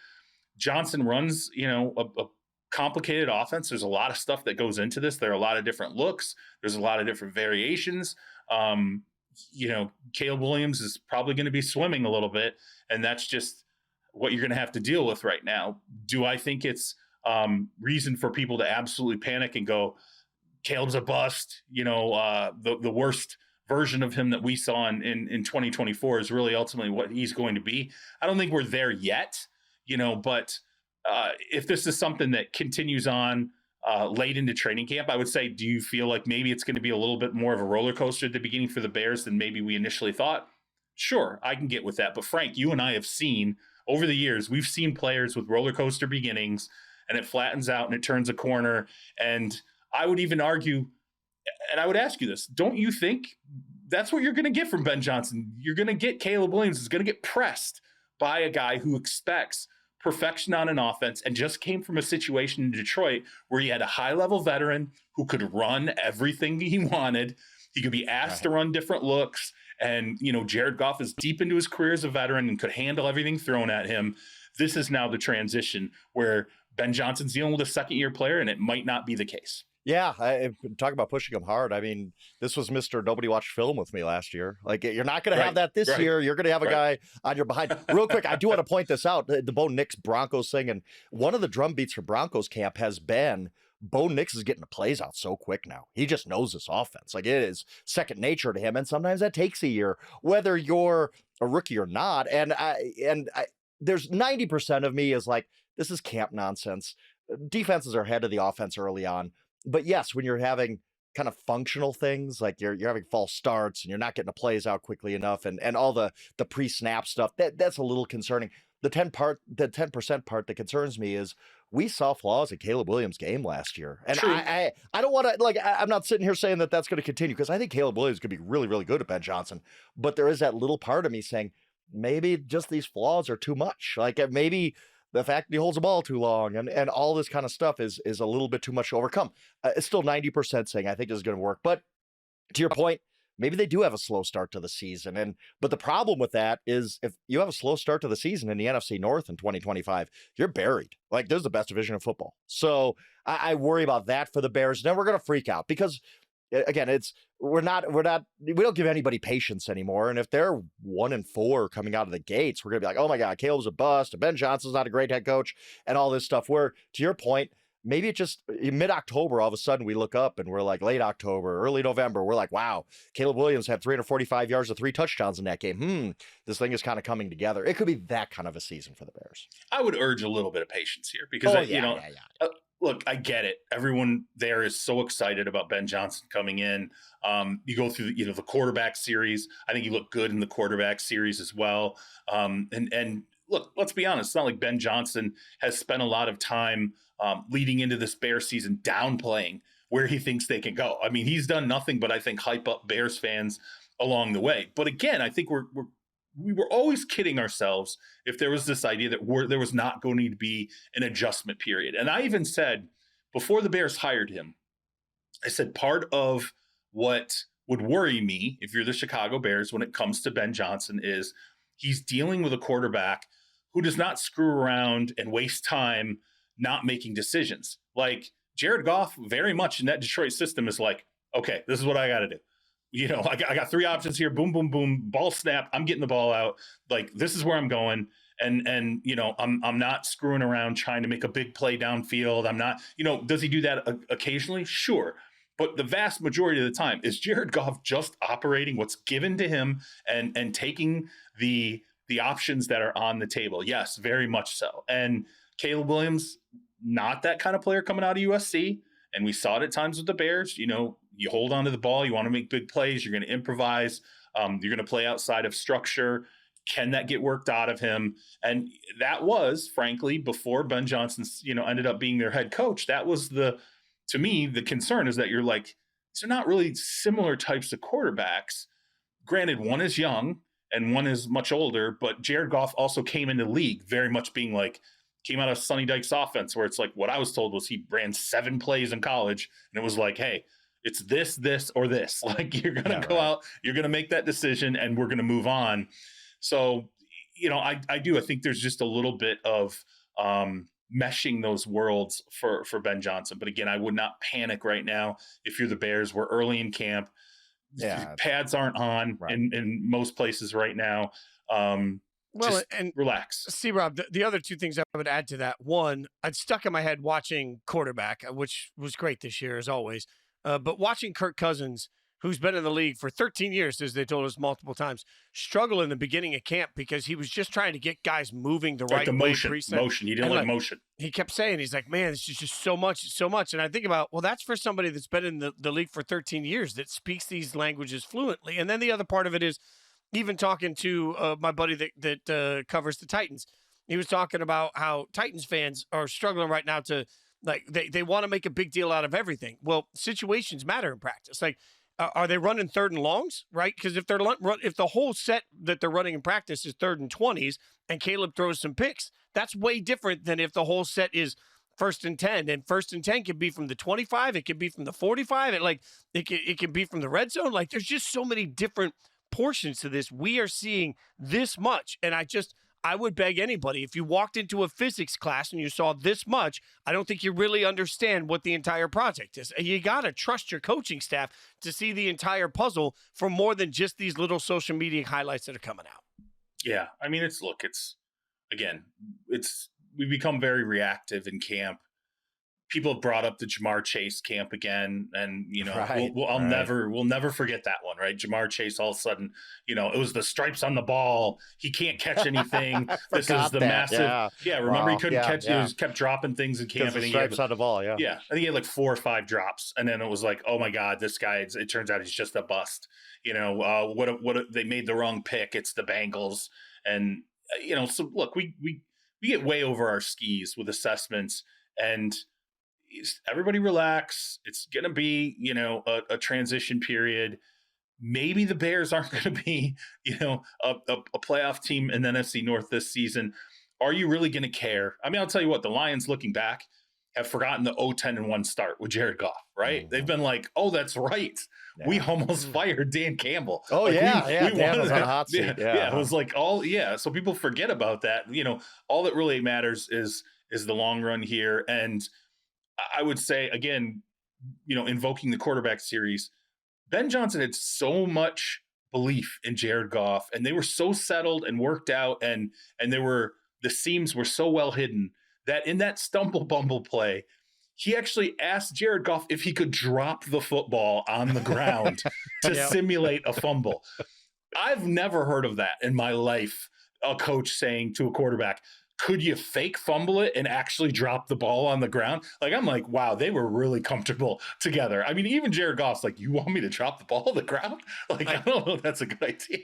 Johnson runs, a complicated offense. There's a lot of stuff that goes into this. There are a lot of different looks. There's a lot of different variations. Caleb Williams is probably going to be swimming a little bit, and that's just what you're going to have to deal with right now. Do I think it's reason for people to absolutely panic and go, Caleb's a bust? The worst version of him that we saw in 2024 is really ultimately what he's going to be. I don't think we're there yet, but if this is something that continues on late into training camp. I would say, do you feel like maybe it's going to be a little bit more of a roller coaster at the beginning for the Bears than maybe we initially thought? Sure, I can get with that. But Frank, you and I have seen over the years, we've seen players with roller coaster beginnings and it flattens out and it turns a corner. And I would even argue, and I would ask you this, don't you think that's what you're going to get from Ben Johnson? You're going to get Caleb Williams is going to get pressed by a guy who expects perfection on an offense and just came from a situation in Detroit where he had a high-level veteran who could run everything he wanted. He could be asked to run different looks. And, you know, Jared Goff is deep into his career as a veteran and could handle everything thrown at him. This is now the transition where Ben Johnson's dealing with a second-year player, and it might not be the case. Yeah, talk about pushing him hard. I mean, this was Mr. Nobody watched film with me last year. Like, you're not going to have that this year. You're going to have a guy on your behind. Real quick, I do want to point this out, the Bo Nix Broncos thing. And one of the drum beats for Broncos camp has been Bo Nix is getting the plays out so quick now. He just knows this offense. Like, it is second nature to him. And sometimes that takes a year, whether you're a rookie or not. And there's 90% of me is like, this is camp nonsense. Defenses are ahead of the offense early on. But yes, when you're having kind of functional things, like you're having false starts and you're not getting the plays out quickly enough and all the pre-snap stuff, that's a little concerning. The 10% part that concerns me is we saw flaws in Caleb Williams' game last year. And I don't want to, like, I'm not sitting here saying that that's going to continue because I think Caleb Williams could be really, really good at Ben Johnson. But there is that little part of me saying maybe just these flaws are too much. Like maybe the fact that he holds the ball too long and all this kind of stuff is a little bit too much to overcome. It's still 90% saying I think this is going to work. But to your point, maybe they do have a slow start to the season. But the problem with that is if you have a slow start to the season in the NFC North in 2025, you're buried. Like, this is the best division of football. So I worry about that for the Bears. Then we're going to freak out because, again, we don't give anybody patience anymore. And if they're 1-4 coming out of the gates, we're gonna be like, oh my God, Caleb's a bust, Ben Johnson's not a great head coach, and all this stuff. Where, to your point, maybe it just mid-October, all of a sudden we look up and we're like late October, early November, we're like, wow, Caleb Williams had 345 yards and 3 touchdowns in that game. This thing is kind of coming together. It could be that kind of a season for the Bears. I would urge a little bit of patience here because look, I get it. Everyone there is so excited about Ben Johnson coming in. You go through, the quarterback series. I think he looked good in the quarterback series as well. And look, let's be honest. It's not like Ben Johnson has spent a lot of time leading into this Bears season downplaying where he thinks they can go. I mean, he's done nothing but, I think, hype up Bears fans along the way. But again, I think we were always kidding ourselves if there was this idea that there was not going to be an adjustment period. And I even said before the Bears hired him, I said part of what would worry me if you're the Chicago Bears when it comes to Ben Johnson is he's dealing with a quarterback who does not screw around and waste time not making decisions. Like Jared Goff very much in that Detroit system is like, okay, this is what I got to do. I got 3 options here. Boom, boom, boom. Ball snap. I'm getting the ball out. Like, this is where I'm going. And I'm not screwing around trying to make a big play downfield. I'm not, does he do that occasionally? Sure. But the vast majority of the time is Jared Goff just operating what's given to him and taking the options that are on the table. Yes, very much so. And Caleb Williams, not that kind of player coming out of USC. And we saw it at times with the Bears. You hold on to the ball. You want to make big plays. You're going to improvise. You're going to play outside of structure. Can that get worked out of him? And that was, frankly, before Ben Johnson, ended up being their head coach. That was to me, the concern is that you're like, these are not really similar types of quarterbacks. Granted, one is young and one is much older, but Jared Goff also came into the league very much being like, came out of Sonny Dykes offense where it's like, what I was told was he ran 7 plays in college and it was like, hey, it's this, or this. Like, you're going to go out, you're going to make that decision and we're going to move on. So, I think there's just a little bit of meshing those worlds for Ben Johnson. But again, I would not panic right now. If you're the Bears, we're early in camp. Yeah. Pads aren't on in most places right now. Well, and relax. See, Rob, the other 2 things I would add to that. One, I'd stuck in my head watching quarterback, which was great this year as always. But watching Kirk Cousins who's been in the league for 13 years, as they told us multiple times, struggle in the beginning of camp because he was just trying to get guys moving the right the way. motion. He didn't like motion. He kept saying, he's like, man, this is just so much. And I think about, well, that's for somebody that's been in the league for 13 years that speaks these languages fluently. And then the other part of it is even talking to my buddy that covers the Titans. He was talking about how Titans fans are struggling right now to, like, they want to make a big deal out of everything. Well, situations matter in practice. Like, are they running 3rd and longs, right? Because if the whole set that they're running in practice is 3rd and 20s and Caleb throws some picks, that's way different than if the whole set is 1st and 10. And 1st and 10 can be from the 25. It can be from the 45. It can be from the red zone. Like, there's just so many different portions to this. We are seeing this much. And I would beg anybody, if you walked into a physics class and you saw this much, I don't think you really understand what the entire project is. You got to trust your coaching staff to see the entire puzzle for more than just these little social media highlights that are coming out. Yeah. I mean, we've become very reactive in camp. People have brought up the Jamar Chase camp again, and we'll never forget that one, right? Jamar Chase, all of a sudden, it was the stripes on the ball. He can't catch anything. This is the massive. Yeah, remember he couldn't catch. He kept dropping things in camp. The stripes on the ball. Yeah. Yeah, I think he had like 4 or 5 drops, and then it was like, oh my God, this guy. It turns out he's just a bust. They made the wrong pick. It's the Bengals, and so look, we get way over our skis with assessments, and everybody relax. It's going to be, a transition period. Maybe the Bears aren't going to be, a playoff team in the NFC North this season. Are you really going to care? I mean, I'll tell you what, the Lions looking back have forgotten the 0-10-1 start with Jared Goff, right? Mm-hmm. They've been like, oh, that's right. Yeah. We almost fired Dan Campbell. Oh, like, yeah. We Dan was on a hot seat. Yeah. It was like so people forget about that. All that really matters is the long run here. And I would say, again, invoking the quarterback series, Ben Johnson had so much belief in Jared Goff, and they were so settled and worked out, and the seams were so well hidden that in that stumble bumble play, he actually asked Jared Goff if he could drop the football on the ground to simulate a fumble. I've never heard of that in my life, a coach saying to a quarterback, could you fake fumble it and actually drop the ball on the ground? Like, I'm like, wow, they were really comfortable together. I mean, even Jared Goff's like, you want me to drop the ball on the ground? Like, I don't know if that's a good idea.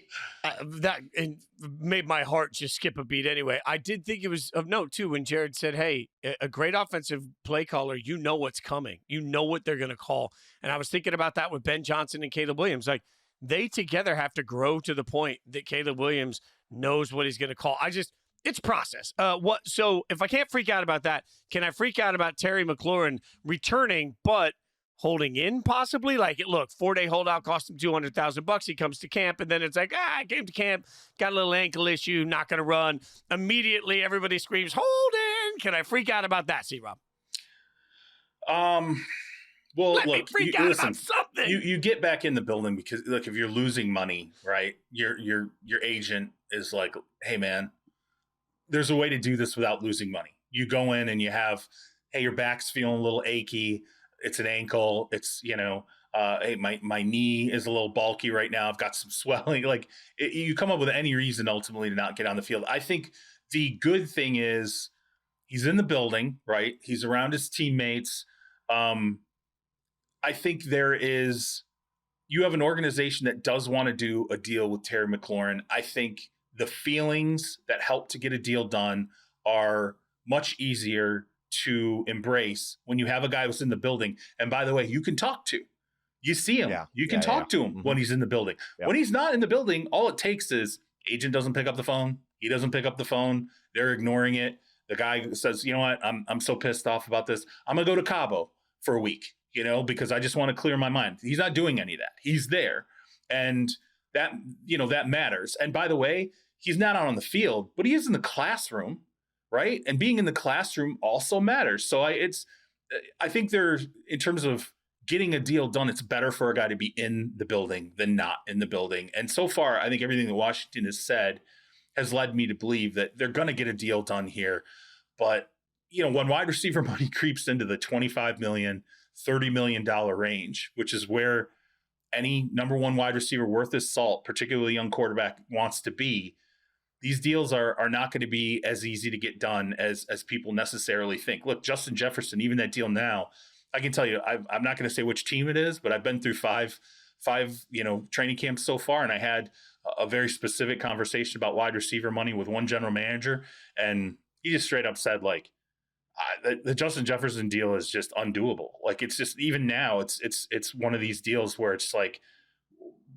That made my heart just skip a beat anyway. I did think it was of note, too, when Jared said, hey, a great offensive play caller, you know what's coming. You know what they're going to call. And I was thinking about that with Ben Johnson and Caleb Williams. Like, they together have to grow to the point that Caleb Williams knows what he's going to call. It's process. So if I can't freak out about that, can I freak out about Terry McLaurin returning but holding in possibly? Like, look, 4-day holdout cost him $200,000. He comes to camp, and then it's like, I came to camp, got a little ankle issue, not going to run. Immediately, everybody screams, hold in. Can I freak out about that, C-Rob? Well, Let me freak out about something. You get back in the building because, look, if you're losing money, right, your agent is like, hey, man, there's a way to do this without losing money. You go in and you have, hey, your back's feeling a little achy. It's an ankle. It's, hey, my knee is a little bulky right now. I've got some swelling. Like, you come up with any reason ultimately to not get on the field. I think the good thing is he's in the building, right? He's around his teammates. I think you have an organization that does want to do a deal with Terry McLaurin. I think the feelings that help to get a deal done are much easier to embrace when you have a guy who's in the building. And by the way, you can talk to. You see him. Yeah. You can talk to him when he's in the building. Yeah. When he's not in the building, all it takes is agent doesn't pick up the phone. He doesn't pick up the phone. They're ignoring it. The guy says, you know what? I'm so pissed off about this. I'm going to go to Cabo for a week, because I just want to clear my mind. He's not doing any of that. He's there. And that matters. And by the way, he's not out on the field, but he is in the classroom, right? And being in the classroom also matters. So I think in terms of getting a deal done, it's better for a guy to be in the building than not in the building. And so far, I think everything that Washington has said has led me to believe that they're going to get a deal done here. But, when wide receiver money creeps into the $25 million, $30 million range, which is where any number one wide receiver worth his salt, particularly young quarterback, wants to be, these deals are not going to be as easy to get done as people necessarily think. Look, Justin Jefferson, even that deal now, I can tell you, I'm not going to say which team it is, but I've been through five training camps so far, and I had a very specific conversation about wide receiver money with one general manager, and he just straight up said, like, the Justin Jefferson deal is just undoable. Like, it's just, even now, it's one of these deals where it's like,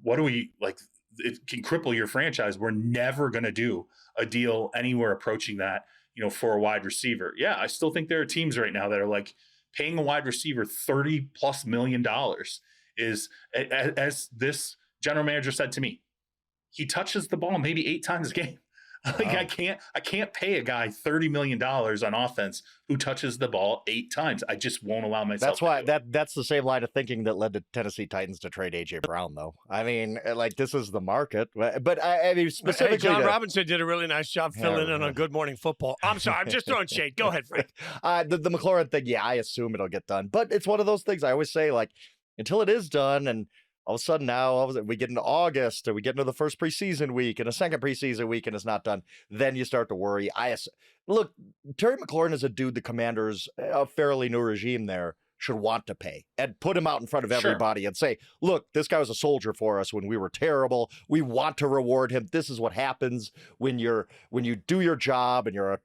what do we, like, it can cripple your franchise. We're never going to do a deal anywhere approaching that, for a wide receiver. Yeah, I still think there are teams right now that are like, paying a wide receiver $30+ million is, as this general manager said to me, he touches the ball maybe 8 times a game. Like, wow. I can't pay a guy $30 million on offense who touches the ball 8 times. I just won't allow myself. That's why that's the same line of thinking that led the Tennessee Titans to trade AJ Brown, though. I mean, like, this is the market, but I mean, specifically, John Robinson did a really nice job filling in on Good Morning Football. I'm sorry, I'm just throwing shade. Go ahead, Frank. The McLaurin thing, yeah, I assume it'll get done, but it's one of those things I always say, like, until it is done, and all of a sudden now, we get into August, or we get into the first preseason week and a second preseason week, and it's not done. Then you start to worry. Look, Terry McLaurin is a dude the Commanders, a fairly new regime there, should want to pay and put him out in front of everybody and say, look, this guy was a soldier for us when we were terrible. We want to reward him. This is what happens when you do your job and you're a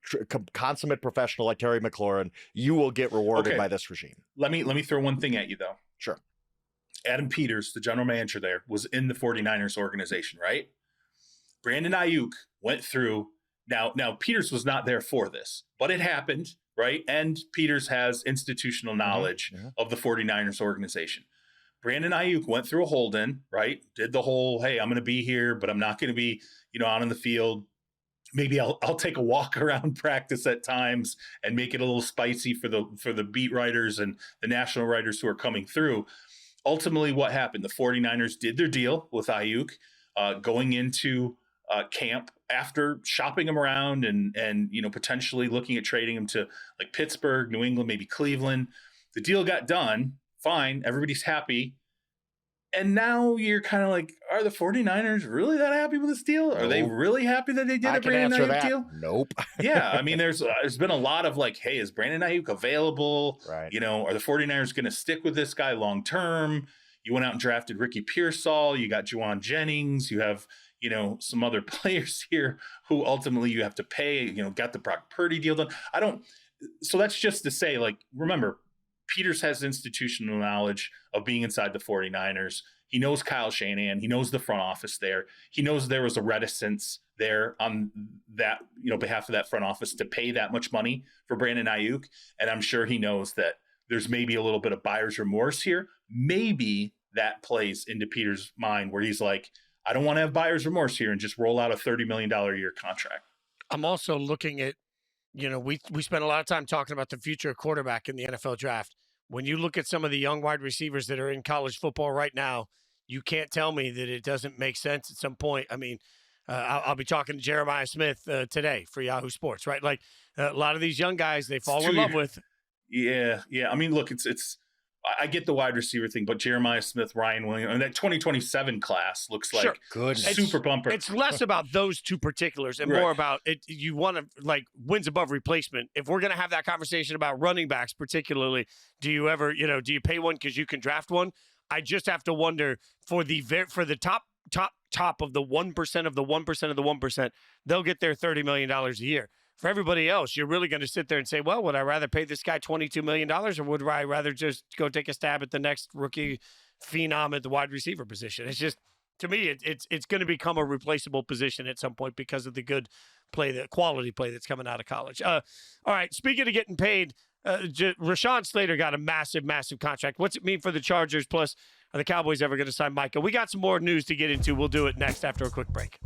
consummate professional like Terry McLaurin. You will get rewarded by this regime. Let me throw one thing at you, though. Sure. Adam Peters, the general manager there, was in the 49ers organization, right? Brandon Ayuk went through. Now Peters was not there for this, but it happened, right? And Peters has institutional knowledge of the 49ers organization. Brandon Ayuk went through a hold-in, right? Did the whole, hey, I'm going to be here, but I'm not going to be, out in the field. Maybe I'll take a walk around practice at times and make it a little spicy for the beat writers and the national writers who are coming through. Ultimately, what happened? The 49ers did their deal with Ayuk going into camp after shopping him around and potentially looking at trading him to like Pittsburgh, New England, maybe Cleveland. The deal got done. Fine. Everybody's happy. And now you're kind of like, are the 49ers really that happy with this deal? Are they really happy that they did a Brandon Ayuk deal? Nope. Yeah. I mean, there's been a lot of like, hey, is Brandon Ayuk available? Right. Are the 49ers going to stick with this guy long term? You went out and drafted Ricky Pearsall. You got Juwan Jennings. You have, some other players here who ultimately you have to pay, got the Brock Purdy deal done. So that's just to say, like, remember, Peters has institutional knowledge of being inside the 49ers. He knows Kyle Shanahan. He knows the front office there. He knows there was a reticence there on that, behalf of that front office to pay that much money for Brandon Ayuk. And I'm sure he knows that there's maybe a little bit of buyer's remorse here. Maybe that plays into Peters' mind where he's like, I don't want to have buyer's remorse here and just roll out a $30 million a year contract. I'm also looking at, we spent a lot of time talking about the future quarterback in the NFL draft. When you look at some of the young wide receivers that are in college football right now, you can't tell me that it doesn't make sense at some point. I mean, I'll be talking to Jeremiah Smith today for Yahoo Sports, right? Like a lot of these young guys, they fall in love with. Yeah. I mean, look, I get the wide receiver thing, but Jeremiah Smith, Ryan Williams, and that 2027 class looks like good, super bumper. It's less about those two particulars and more about it. You want to like wins above replacement. If we're going to have that conversation about running backs, particularly, do you ever, do you pay one because you can draft one? I just have to wonder for the top of the 1% of the 1% of the 1%, they'll get their $30 million a year. For everybody else, you're really going to sit there and say, well, would I rather pay this guy $22 million or would I rather just go take a stab at the next rookie phenom at the wide receiver position? It's just, to me, it's going to become a replaceable position at some point because of the good play, the quality play that's coming out of college. All right, speaking of getting paid, Rashawn Slater got a massive, massive contract. What's it mean for the Chargers? Plus, are the Cowboys ever going to sign Micah? We got some more news to get into. We'll do it next after a quick break.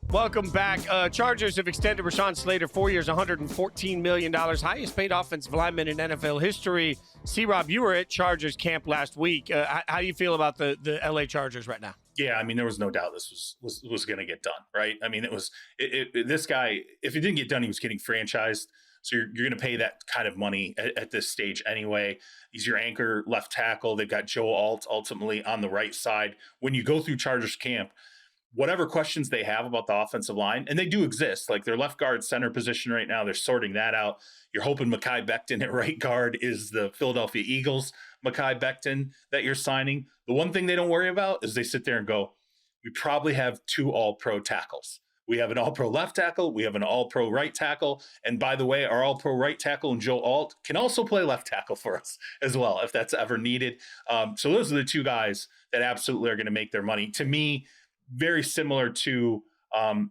Welcome back. Chargers have extended Rashawn Slater 4 years, $114 million, highest paid offensive lineman in NFL history. C-Rob, you were at Chargers camp last week. How do you feel about the LA Chargers right now? Yeah, I mean, there was no doubt this was going to get done, right? I mean, this guy, if it didn't get done, he was getting franchised. So you're going to pay that kind of money at this stage anyway. He's your anchor left tackle. They've got Joe Alt ultimately on the right side. When you go through Chargers camp, whatever questions they have about the offensive line, and they do exist, like their left guard center position right now, they're sorting that out. You're hoping Mekhi Becton at right guard is the Philadelphia Eagles Mekhi Becton that you're signing. The one thing they don't worry about is they sit there and go, we probably have 2 all-pro tackles. We have an all-pro left tackle. We have an all-pro right tackle. And by the way, our all-pro right tackle and Joe Alt can also play left tackle for us as well, if that's ever needed. So those are the 2 guys that absolutely are going to make their money. To me, very similar to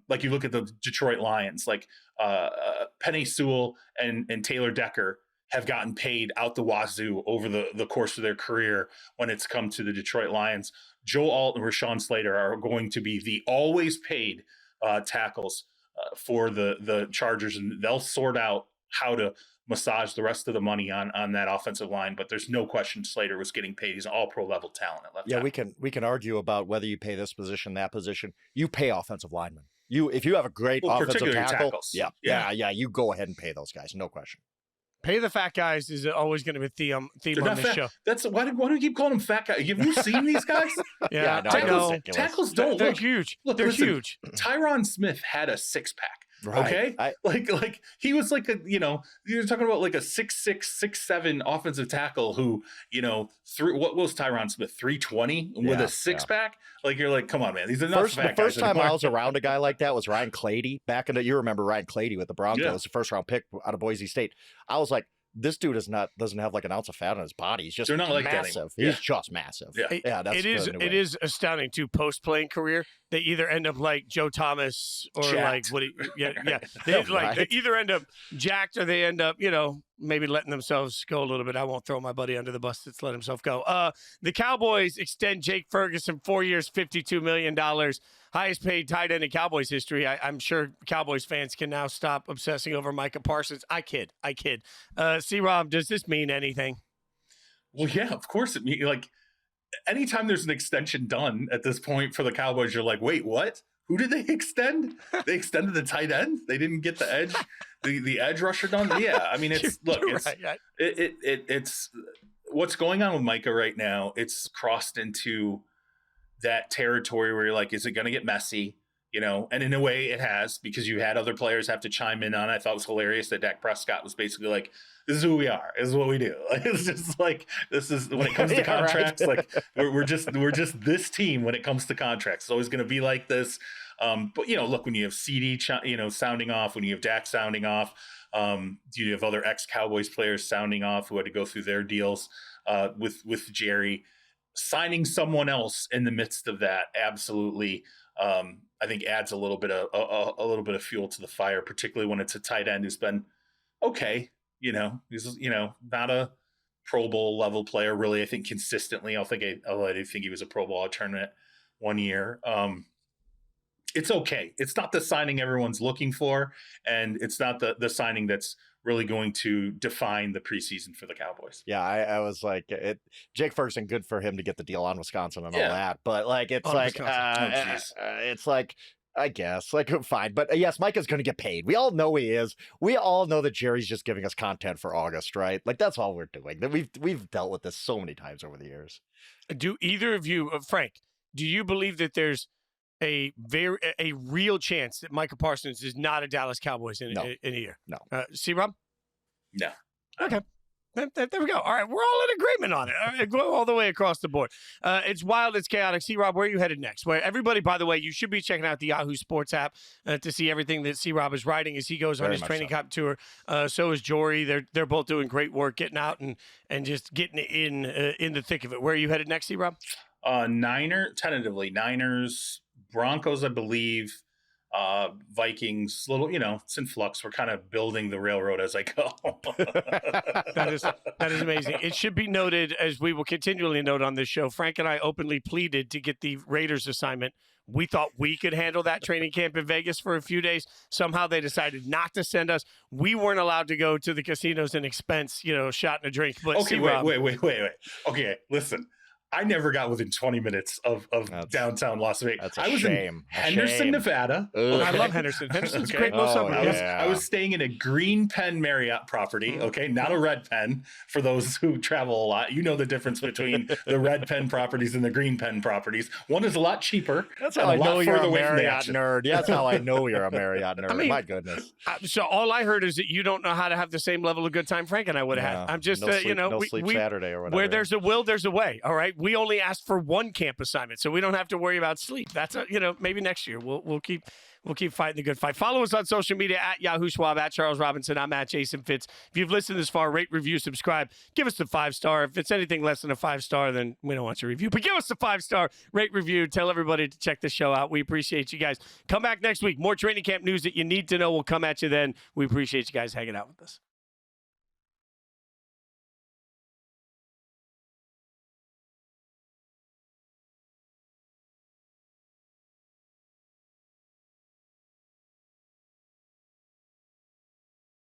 like you look at the Detroit Lions, like Penei Sewell and Taylor Decker have gotten paid out the wazoo over the course of their career when it's come to the Detroit Lions. Joe Alt and Rashawn Slater are going to be the always paid tackles for the Chargers, and they'll sort out how to massage the rest of the money on that offensive line. But there's no question Slater was getting paid. He's an all-pro level talent at left tackle. We can argue about whether you pay this position, that position. You pay offensive linemen. If you have a great offensive tackle, you go ahead and pay those guys, no question. Pay the fat guys is always going to be a theme on this fat. show. That's why do we keep calling them fat guys? Have you seen these guys? Yeah, tackles don't. They're huge. They're huge. Tyron Smith had a 6-pack. Right. Okay, like he was like you're talking about like a 6'6", 6'7" offensive tackle who what was Tyron Smith, 320 with a 6-pack? Like you're like, come on, man, these are not fat guys. The first time I was around a guy like that was Ryan Clady back in you remember Ryan Clady with the Broncos, the first round pick out of Boise State. I was like, this dude doesn't have like an ounce of fat on his body. He's just They're not like massive. That He's just massive. Yeah, that's it is astounding too. Post playing career, they either end up like Joe Thomas or jacked. They they either end up jacked or they end up maybe letting themselves go a little bit. I won't throw my buddy under the bus that's let himself go. The Cowboys extend Jake Ferguson 4 years, $52 million. Highest paid tight end in Cowboys history. I'm sure Cowboys fans can now stop obsessing over Micah Parsons. I kid. C-Rob, does this mean anything? Well, yeah, of course it means. Like, anytime there's an extension done at this point for the Cowboys, you're like, wait, what? Who did they extend? They extended the tight end? They didn't get the edge, the edge rusher done? Yeah, I mean, it's what's going on with Micah right now. It's crossed into that territory where you're like, is it going to get messy? And in a way it has, because you had other players have to chime in on it. I thought it was hilarious that Dak Prescott was basically like, this is who we are. This is what we do. Like, it's just like, this is when it comes to contracts, right. Like we're just this team when it comes to contracts. It's always going to be like this. But look, when you have CD, sounding off, when you have Dak sounding off, you have other ex-Cowboys players sounding off who had to go through their deals with Jerry. Signing someone else in the midst of that absolutely, I think adds a little bit of fuel to the fire, particularly when it's a tight end who's been okay. He's not a Pro Bowl level player really. I think consistently. I think he was a Pro Bowl tournament one year. It's okay. It's not the signing everyone's looking for, and it's not the signing that's really going to define the preseason for the Cowboys. Yeah, I was like, Jake Ferguson, good for him to get the deal on Wisconsin and all that. But like, it's it's like, I guess, like, fine. But yes, Micah's going to get paid. We all know he is. We all know that Jerry's just giving us content for August, right? Like, that's all we're doing. We've dealt with this so many times over the years. Do either of you, Frank, do you believe that there's a real chance that Micah Parsons is not a Dallas Cowboys in a year? No. C-Rob? No. Okay. There we go. All right. We're all in agreement on it. All right, go all the way across the board. It's wild. It's chaotic. C-Rob, where are you headed next? Where everybody, by the way, you should be checking out the Yahoo Sports app to see everything that C-Rob is writing as he goes on his training camp tour. So is Jory. They're both doing great work getting out and just getting in the thick of it. Where are you headed next, C-Rob? Tentatively Niners, Broncos, I believe, Vikings, it's in flux. We're kind of building the railroad as I go. That is amazing. It should be noted, as we will continually note on this show, Frank and I openly pleaded to get the Raiders assignment. We thought we could handle that training camp in Vegas for a few days. Somehow they decided not to send us. We weren't allowed to go to the casinos and expense, shot and a drink. But okay, wait. Okay, listen. I never got within 20 minutes of downtown Las Vegas. That's a I was shame. in Henderson, Nevada. Ugh. I love Henderson. Henderson's a great little Oh, suburb. yeah. I was staying in a green pen Marriott property, okay, not a red pen. For those who travel a lot, you know the difference between the red pen properties and the green pen properties. One is a lot cheaper. That's and how I a lot know you're further a away from the Marriott action. nerd. Yeah, that's how I know you're a Marriott nerd. I mean, My goodness. So all I heard is that you don't know how to have the same level of good time Frank and I would have Yeah. had. I'm just, No sleep, no we, sleep we, Saturday or whatever. where there's a will, there's a way. All right. We only asked for one camp assignment, so we don't have to worry about sleep. That's maybe next year we'll keep fighting the good fight. Follow us on social media at Yahoo Schwab, at Charles Robinson. I'm at Jason Fitz. If you've listened this far, rate, review, subscribe. Give us the 5-star. If it's anything less than a 5-star, then we don't want your review. But give us the 5-star, rate, review. Tell everybody to check the show out. We appreciate you guys. Come back next week. More training camp news that you need to know will come at you then. We appreciate you guys hanging out with us.